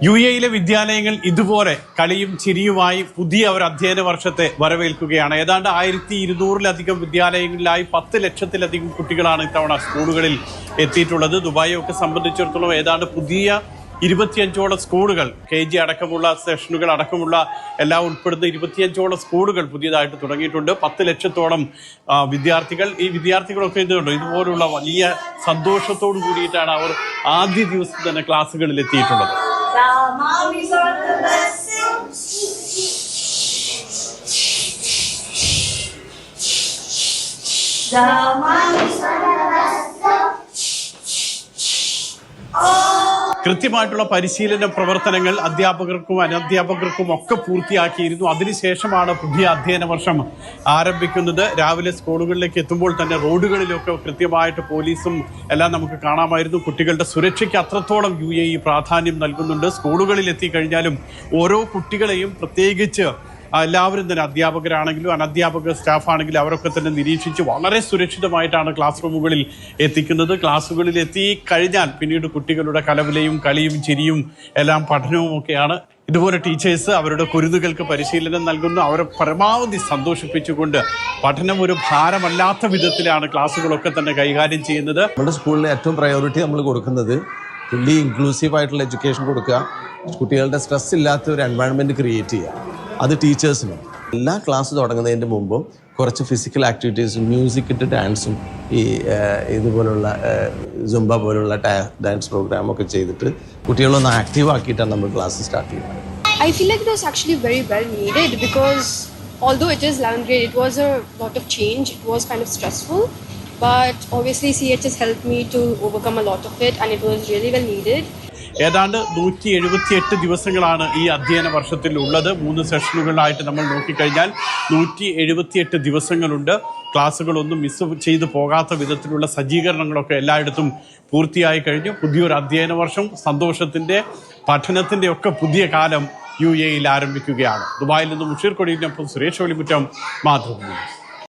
യുഎഇയിലെ വിദ്യാലയങ്ങൾ ഇതുപോലെ കളിയും ചിരിയുമായി പുതിയ ഒരു അധ്യയന വർഷത്തെ വരവേൽക്കുകയാണ്. ഏതാണ്ട് 1200-ലധികം വിദ്യാലയങ്ങളിലായി 10 ലക്ഷത്തിലധികം കുട്ടികളാണ് ഇത്തവണ സ്കൂളുകളിൽ എത്തിയിട്ടുള്ളത്. ദുബായി ഒക്കെ സംബന്ധിച്ചിടത്തോളം ഏതാണ്ട് പുതിയ 25ഓളം സ്കൂളുകൾ, KG അടക്കമുള്ള സെഷനുകൾ അടക്കമുള്ള എല്ലാം ഉൾപ്പെടുന്ന 25ഓളം സ്കൂളുകൾ പുതിയതായിട്ട് തുടങ്ങിയിട്ടുണ്ട്. 10 ലക്ഷത്തോളം വിദ്യാർത്ഥികൾ. ഈ വിദ്യാർത്ഥികളൊക്കെ ഇതുപോലുള്ള വലിയ സന്തോഷത്തോടു കൂടിയിട്ടാണ് അവർ ആദ്യ ദിവസം തന്നെ ക്ലാസ്സുകളിൽ എത്തിയിട്ടുള്ളത്. കൃത്യമായിട്ടുള്ള പരിശീലന പ്രവർത്തനങ്ങൾ അധ്യാപകർക്കും അനധ്യാപകർക്കും ഒക്കെ പൂർത്തിയാക്കിയിരുന്നു. അതിനുശേഷമാണ് പുതിയ അധ്യയന വർഷം ആരംഭിക്കുന്നത്. രാവിലെ സ്കൂളുകളിലേക്ക് എത്തുമ്പോൾ തന്നെ റോഡുകളിലൊക്കെ കൃത്യമായിട്ട് പോലീസും എല്ലാം നമുക്ക് കാണാമായിരുന്നു. കുട്ടികളുടെ സുരക്ഷയ്ക്ക് അത്രത്തോളം UAE പ്രാധാന്യം നൽകുന്നുണ്ട്. സ്കൂളുകളിൽ എത്തിക്കഴിഞ്ഞാലും ഓരോ കുട്ടികളെയും പ്രത്യേകിച്ച് എല്ലാവരും തന്നെ അധ്യാപകരാണെങ്കിലും അനധ്യാപക സ്റ്റാഫാണെങ്കിലും അവരൊക്കെ തന്നെ നിരീക്ഷിച്ച് വളരെ സുരക്ഷിതമായിട്ടാണ് ക്ലാസ് റൂമുകളിൽ എത്തിക്കുന്നത്. ക്ലാസ്സുകളിൽ എത്തി കഴിഞ്ഞാൽ പിന്നീട് കുട്ടികളുടെ കലവിലയും കളിയും ചിരിയും എല്ലാം പഠനവും ഒക്കെയാണ്. ഇതുപോലെ ടീച്ചേഴ്സ് അവരുടെ കുരുന്നുകൾക്ക് പരിശീലനം നൽകുന്നു. അവരെ പരമാവധി സന്തോഷിപ്പിച്ചുകൊണ്ട് പഠനം ഒരു ഭാരമല്ലാത്ത വിധത്തിലാണ് ക്ലാസ്സുകളൊക്കെ തന്നെ കൈകാര്യം ചെയ്യുന്നത്. നമ്മുടെ സ്കൂളിലെ ഏറ്റവും പ്രയോറിറ്റി നമ്മൾ കൊടുക്കുന്നത് ഫുള്ളി ഇൻക്ലൂസീവ് ആയിട്ടുള്ള എഡ്യൂക്കേഷൻ കൊടുക്കുക, കുട്ടികളുടെ സ്ട്രെസ് ഇല്ലാത്ത ഒരു എൻവയൺമെൻറ്റ് ക്രിയേറ്റ് ചെയ്യുക. അത് ടീച്ചേഴ്സിനും എല്ലാ ക്ലാസ് തുടങ്ങുന്നതിൻ്റെ മുമ്പും കുറച്ച് ഫിസിക്കൽ ആക്ടിവിറ്റീസും മ്യൂസിക് ഇട്ട് ഡാൻസും ഈ ഇതുപോലുള്ള സുംബ പോലുള്ള ഡാൻസ് പ്രോഗ്രാമൊക്കെ ചെയ്തിട്ട് കുട്ടികളൊന്ന് ആക്റ്റീവ് ആക്കിയിട്ടാണ് നമ്മൾ ക്ലാസ് സ്റ്റാർട്ട് ചെയ്യുന്നത്. I feel like it was actually very well needed because although it is 11th grade, it was a lot of change. It was kind of stressful, but obviously CH has helped me to overcome a lot of it and it was really well needed. ഏതാണ്ട് 178 ദിവസങ്ങളാണ് ഈ അധ്യയന വർഷത്തിൽ ഉള്ളത്. 3 സെഷനുകളായിട്ട് നമ്മൾ നോക്കിക്കഴിഞ്ഞാൽ 178 ദിവസങ്ങളുണ്ട്. ക്ലാസ്സുകളൊന്നും miss ചെയ്തു പോകാത്ത വിധത്തിലുള്ള സജ്ജീകരണങ്ങളൊക്കെ എല്ലായിടത്തും പൂർത്തിയായി കഴിഞ്ഞു. പുതിയൊരു അധ്യയന വർഷം, സന്തോഷത്തിൻ്റെ പഠനത്തിൻ്റെ ഒക്കെ പുതിയ കാലം UAEയിൽ ആരംഭിക്കുകയാണ്. ദുബായിൽ നിന്നും മുഷീർ കൊടിയിനൊപ്പം സുരേഷ് വെളിമുറ്റം, മാതൃഭൂമി.